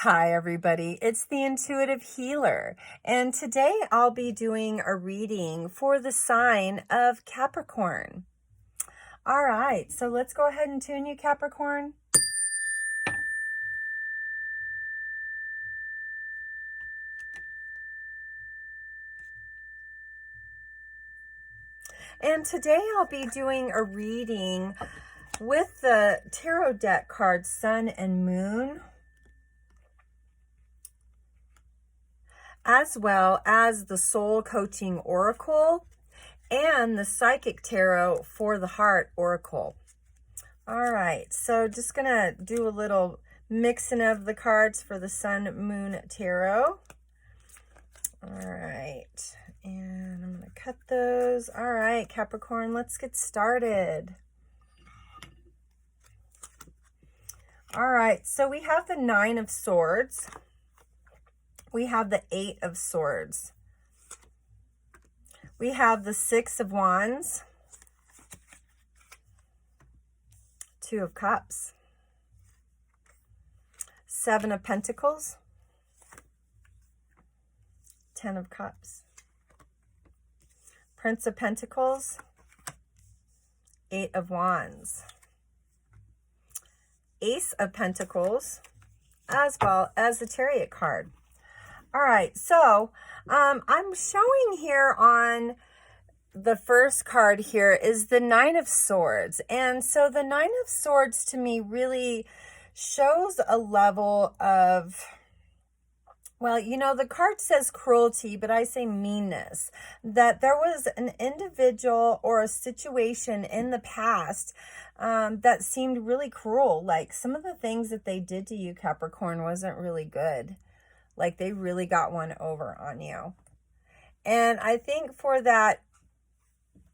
Hi, everybody. It's the Intuitive Healer, and today I'll be doing a reading for the sign of Capricorn. All right, so let's go ahead and tune you, Capricorn. And today I'll be doing a reading with the tarot deck cards Sun and Moon, as well as the Soul Coaching Oracle and the Psychic Tarot for the Heart Oracle. All right, so just gonna do a little mixing of the cards for the Sun Moon Tarot. All right, and I'm gonna cut those. All right, Capricorn, let's get started. All right, so we have the Nine of Swords. We have the Eight of Swords. We have the Six of Wands. Two of Cups. Seven of Pentacles. 10 of Cups. Prince of Pentacles. 8 of Wands. Ace of Pentacles, as well as the Chariot card. All right, so I'm showing here on the first card here is the Nine of Swords. And so the Nine of Swords to me really shows a level of, well, you know, the card says cruelty, but I say meanness. That there was an individual or a situation in the past that seemed really cruel. Like some of the things that they did to you, Capricorn, wasn't really good. Like they really got one over on you. And I think for that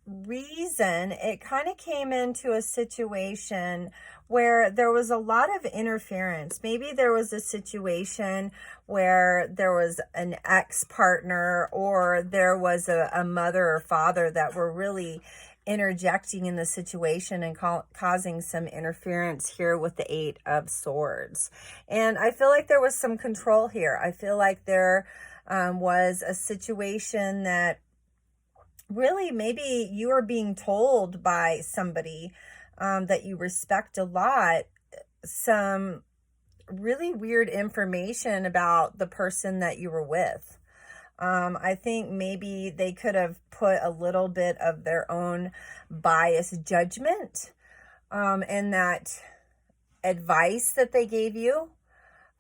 reason, it kind of came into a situation where there was a lot of interference. Maybe there was a situation where there was an ex-partner or there was a mother or father that were really interjecting in the situation and causing some interference here with the Eight of Swords. And I feel like there was some control here. I feel like there was a situation that really maybe you are being told by somebody that you respect a lot some really weird information about the person that you were with. I think maybe they could have put a little bit of their own biased judgment in that advice that they gave you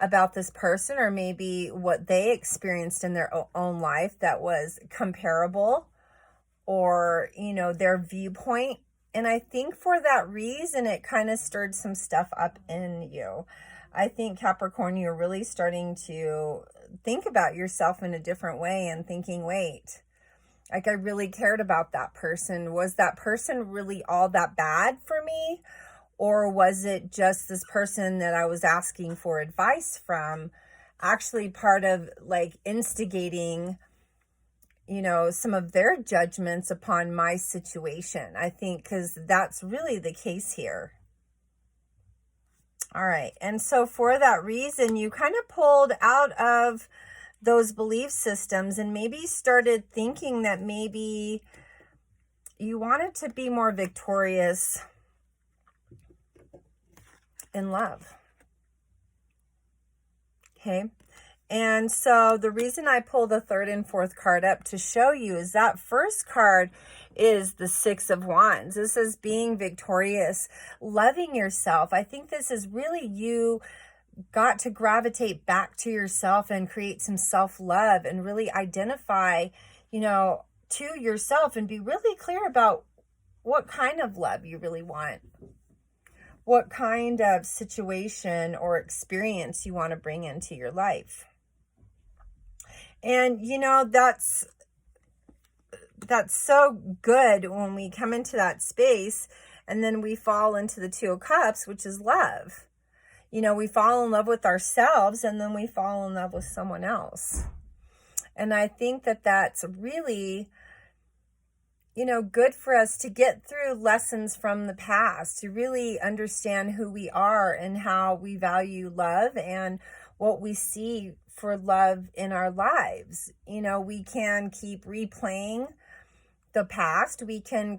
about this person, or maybe what they experienced in their own life that was comparable, or, you know, their viewpoint. And I think for that reason, it kind of stirred some stuff up in you. I think, Capricorn, you're really starting to think about yourself in a different way and thinking, wait, like I really cared about that person. Was that person really all that bad for me? Or was it just this person that I was asking for advice from actually part of like instigating, you know, some of their judgments upon my situation? I think because that's really the case here. All right. And so for that reason, you kind of pulled out of those belief systems and maybe started thinking that maybe you wanted to be more victorious in love. Okay. And so the reason I pulled the third and fourth card up to show you is that first card is the Six of Wands. This is being victorious, loving yourself. I think this is really you got to gravitate back to yourself and create some self-love and really identify, you know, to yourself and be really clear about what kind of love you really want. What kind of situation or experience you want to bring into your life. And, you know, that's so good when we come into that space and then we fall into the Two of Cups, which is love. You know, we fall in love with ourselves and then we fall in love with someone else. And I think that that's really good for us to get through lessons from the past, to really understand who we are and how we value love and what we see for love in our lives. We can keep replaying the past. We can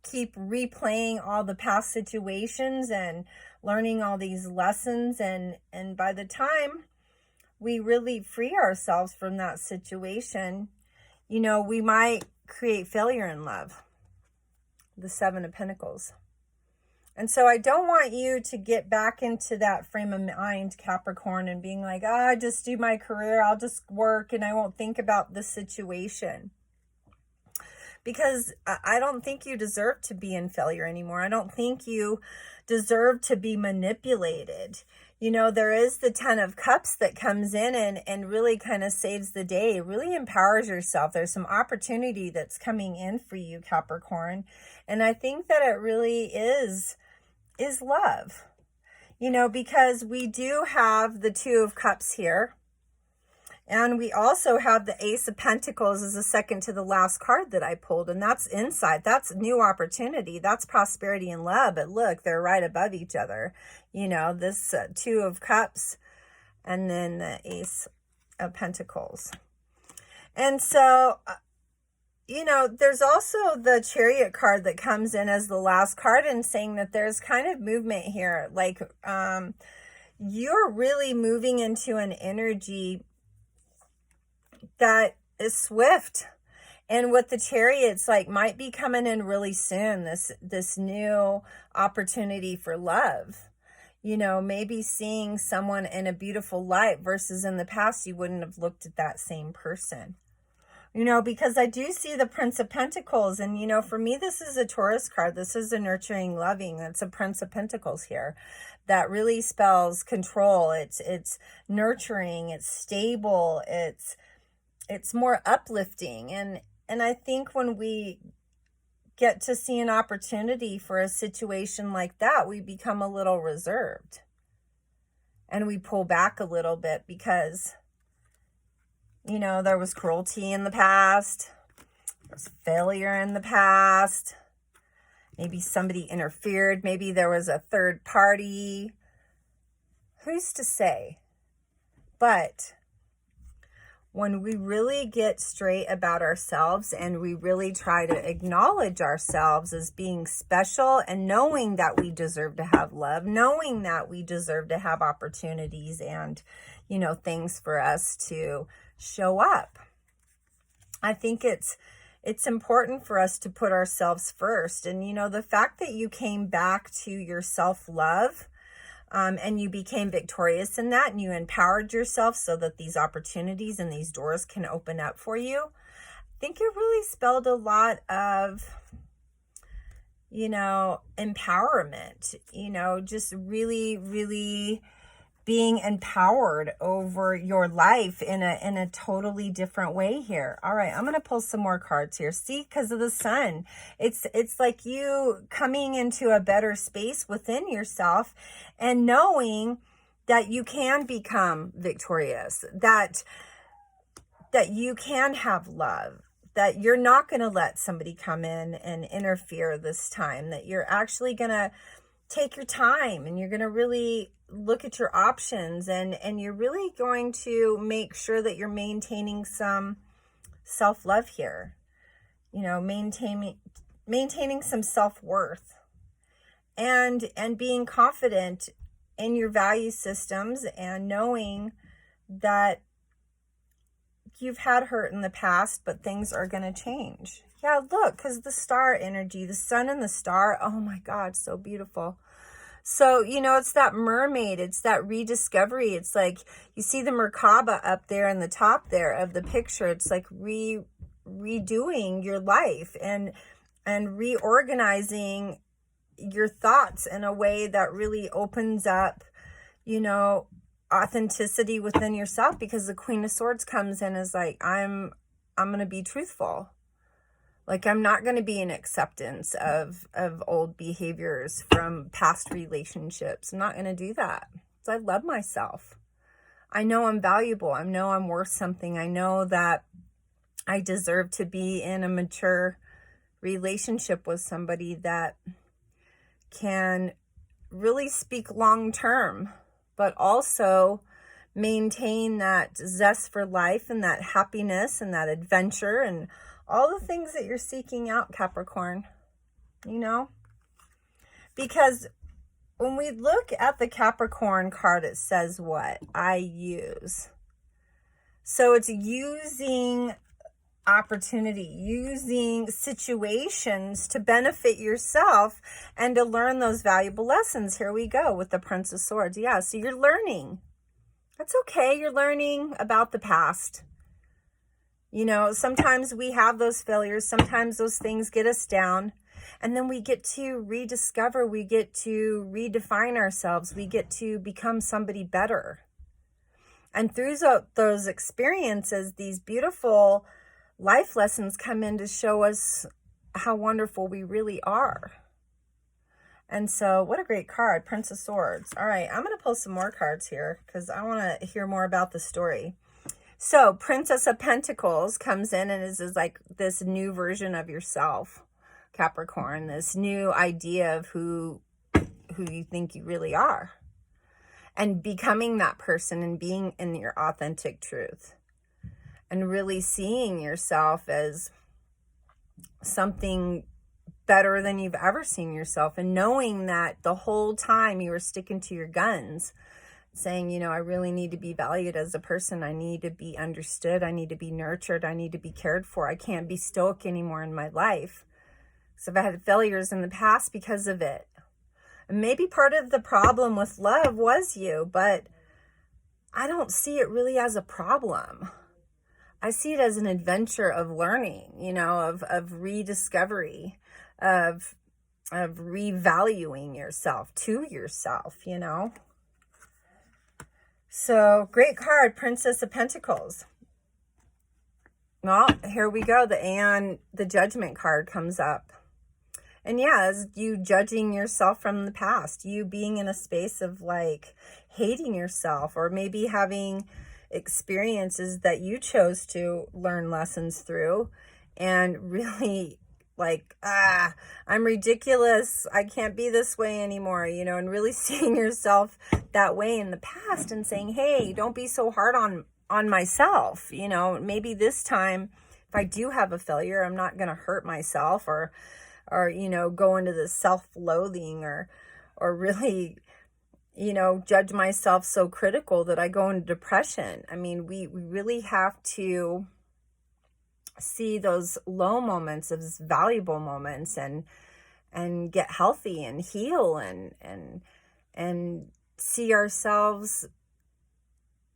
keep replaying all the past situations and learning all these lessons. And by the time we really free ourselves from that situation, we might create failure in love, the Seven of Pentacles. And so I don't want you to get back into that frame of mind, Capricorn, and being like, I just do my career, I'll just work and I won't think about the situation. Because I don't think you deserve to be in failure anymore. I don't think you deserve to be manipulated. There is the Ten of Cups that comes in and really kind of saves the day, really empowers yourself. There's some opportunity that's coming in for you, Capricorn. And I think that it really is love, because we do have the Two of Cups here. And we also have the Ace of Pentacles as the second to the last card that I pulled. And that's insight. That's new opportunity. That's prosperity and love. But look, they're right above each other. This Two of Cups and then the Ace of Pentacles. And so, there's also the Chariot card that comes in as the last card and saying that there's kind of movement here. Like, you're really moving into an energy that is swift, and what the Chariot's like might be coming in really soon, this new opportunity for love. Maybe seeing someone in a beautiful light versus in the past you wouldn't have looked at that same person. Because I do see the Prince of Pentacles, and for me this is a Taurus card. This is a nurturing, loving. It's a Prince of Pentacles here. That really spells control. It's nurturing, it's stable, it's more uplifting. And I think when we get to see an opportunity for a situation like that, we become a little reserved. And we pull back a little bit because, there was cruelty in the past. There was failure in the past. Maybe somebody interfered. Maybe there was a third party. Who's to say? But when we really get straight about ourselves and we really try to acknowledge ourselves as being special and knowing that we deserve to have love, knowing that we deserve to have opportunities and, things for us to show up. I think it's important for us to put ourselves first. And, the fact that you came back to your self-love, and you became victorious in that, and you empowered yourself so that these opportunities and these doors can open up for you. I think it really spelled a lot of, empowerment, just really, really being empowered over your life in a totally different way here. All right, I'm going to pull some more cards here. See, because of the sun, it's like you coming into a better space within yourself and knowing that you can become victorious, that you can have love, that you're not going to let somebody come in and interfere this time, that you're actually going to take your time and you're going to really look at your options and you're really going to make sure that you're maintaining some self-love here, maintaining some self-worth and being confident in your value systems and knowing that you've had hurt in the past, but things are going to change. Yeah, look, because the star energy, the sun and the star, oh my God, so beautiful. So, it's that mermaid, it's that rediscovery. It's like you see the Merkaba up there in the top there of the picture. It's like redoing your life and reorganizing your thoughts in a way that really opens up, authenticity within yourself, because the Queen of Swords comes in as like, I'm going to be truthful. Like, I'm not going to be in acceptance of old behaviors from past relationships. I'm not going to do that. So I love myself. I know I'm valuable. I know I'm worth something. I know that I deserve to be in a mature relationship with somebody that can really speak long term, but also maintain that zest for life and that happiness and that adventure and all the things that you're seeking out, Capricorn, you know? Because when we look at the Capricorn card, it says what? I use. So it's using opportunity, using situations to benefit yourself and to learn those valuable lessons. Here we go with the Prince of Swords. Yeah, so you're learning. That's okay. You're learning about the past. You know, sometimes we have those failures. Sometimes those things get us down. And then we get to rediscover. We get to redefine ourselves. We get to become somebody better. And through those experiences, these beautiful life lessons come in to show us how wonderful we really are. And so what a great card, Prince of Swords. All right, I'm going to pull some more cards here because I want to hear more about the story. So Princess of Pentacles comes in and is like this new version of yourself, Capricorn, this new idea of who you think you really are. And becoming that person and being in your authentic truth. And really seeing yourself as something better than you've ever seen yourself. And knowing that the whole time you were sticking to your guns. Saying, you know, I really need to be valued as a person. I need to be understood. I need to be nurtured. I need to be cared for. I can't be stoic anymore in my life. So I've had failures in the past because of it. And maybe part of the problem with love was you, but I don't see it really as a problem. I see it as an adventure of learning, you know, of rediscovery, of revaluing yourself to yourself, you know. So great card, Princess of Pentacles. Well, here we go. The Judgment card comes up. And yeah, it's you judging yourself from the past, you being in a space of like hating yourself, or maybe having experiences that you chose to learn lessons through and really like, I'm ridiculous. I can't be this way anymore, you know, and really seeing yourself that way in the past and saying, hey, don't be so hard on myself. You know, maybe this time if I do have a failure, I'm not going to hurt myself or, you know, go into this self-loathing or really, you know, judge myself so critical that I go into depression. I mean, we really have to see those low moments as valuable moments and get healthy and heal and see ourselves,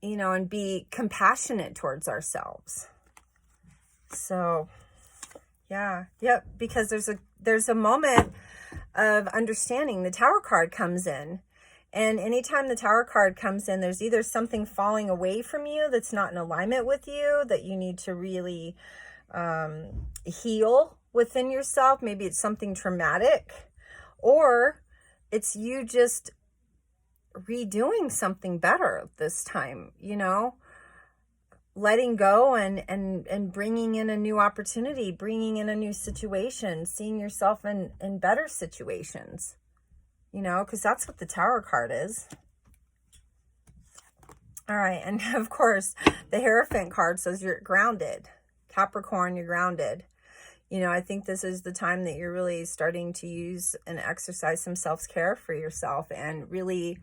you know, and be compassionate towards ourselves. So yeah, yep, because there's a moment of understanding. The Tower card comes in, and anytime the Tower card comes in, there's either something falling away from you that's not in alignment with you, that you need to really heal within yourself. Maybe it's something traumatic, or it's you just redoing something better this time, you know, letting go and bringing in a new opportunity, bringing in a new situation, seeing yourself in better situations, you know, because that's what the Tower card is. All right, and of course, the Hierophant card says you're grounded. Capricorn, you're grounded. You know, I think this is the time that you're really starting to use and exercise some self-care for yourself and really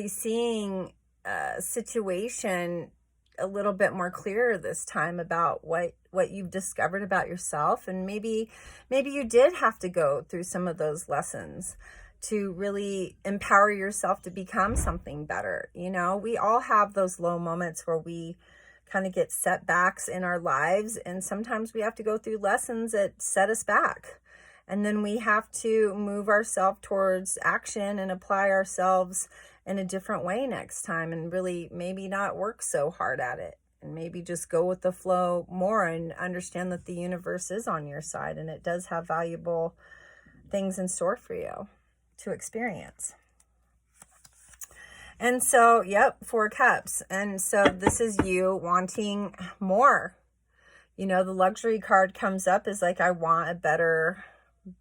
seeing a situation a little bit more clearer this time about what you've discovered about yourself. And maybe you did have to go through some of those lessons to really empower yourself to become something better. You know, we all have those low moments where we kind of get setbacks in our lives, and sometimes we have to go through lessons that set us back, and then we have to move ourselves towards action and apply ourselves in a different way next time, and really maybe not work so hard at it, and maybe just go with the flow more and understand that the universe is on your side and it does have valuable things in store for you to experience. And so, yep, 4 Cups. And so this is you wanting more. You know, the luxury card comes up is like, I want a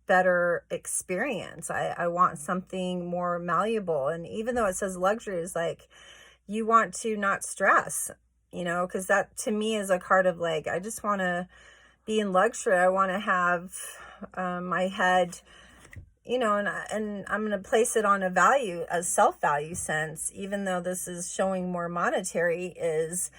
better experience. I want something more malleable. And even though it says luxury, is like, you want to not stress, you know, because that to me is a card of like, I just want to be in luxury. I want to have my head, you know, and I'm going to place it on a self-value sense, even though this is showing more monetary, is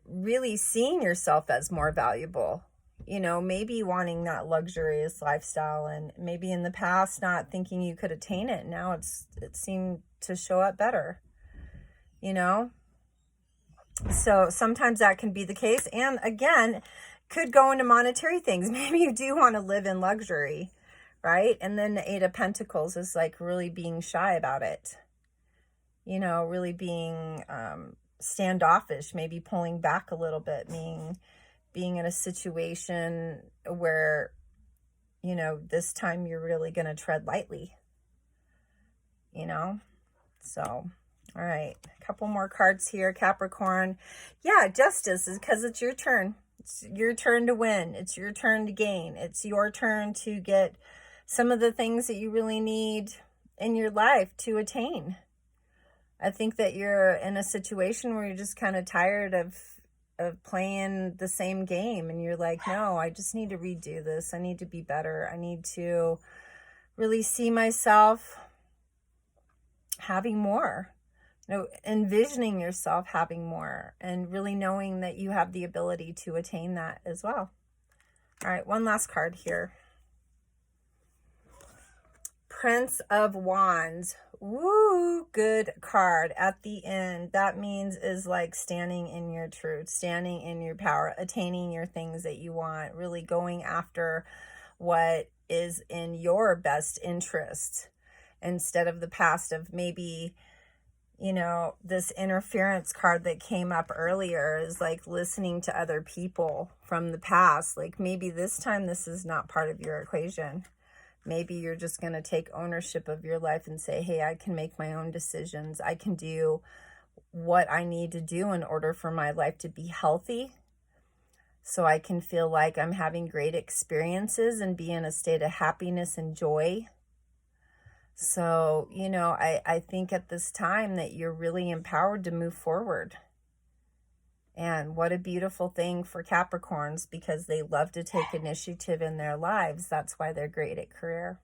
really seeing yourself as more valuable. You know, maybe wanting that luxurious lifestyle, and maybe in the past not thinking you could attain it. Now it seemed to show up better, you know? So sometimes that can be the case. And again, could go into monetary things. Maybe you do want to live in luxury, right? And then the Eight of Pentacles is like really being shy about it. You know, really being standoffish, maybe pulling back a little bit, being in a situation where, you know, this time you're really going to tread lightly, you know? So, all right, a couple more cards here, Capricorn. Yeah, Justice is because it's your turn. It's your turn to win. It's your turn to gain. It's your turn to get some of the things that you really need in your life to attain. I think that you're in a situation where you're just kind of tired of playing the same game, and you're like, no, I just need to redo this. I need to be better. I need to really see myself having more, you know, envisioning yourself having more, and really knowing that you have the ability to attain that as well. All right, one last card here. Prince of Wands. Woo, good card at the end. That means is like standing in your truth, standing in your power, attaining your things that you want, really going after what is in your best interest, instead of the past of maybe, you know, this interference card that came up earlier is like listening to other people from the past. Like maybe this time this is not part of your equation. Maybe you're just going to take ownership of your life and say, hey, I can make my own decisions. I can do what I need to do in order for my life to be healthy, so I can feel like I'm having great experiences and be in a state of happiness and joy. So, you know, I think at this time that you're really empowered to move forward. And what a beautiful thing for Capricorns, because they love to take initiative in their lives. That's why they're great at career.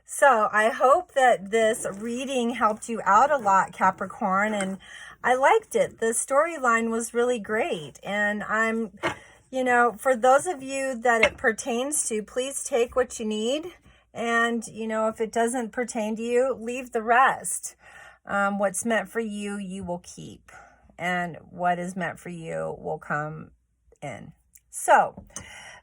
So I hope that this reading helped you out a lot, Capricorn. And I liked it. The storyline was really great. And I'm, you know, for those of you that it pertains to, please take what you need. And, you know, if it doesn't pertain to you, leave the rest. What's meant for you, you will keep. And what is meant for you will come in. So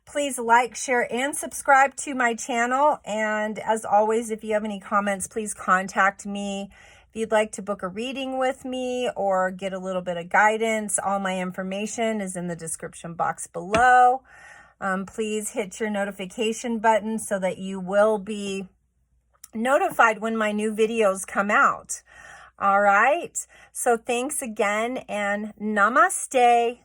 please like, share, and subscribe to my channel. And as always, if you have any comments, please contact me. If you'd like to book a reading with me or get a little bit of guidance, all my information is in the description box below. Please hit your notification button so that you will be notified when my new videos come out. All right. So thanks again, and namaste.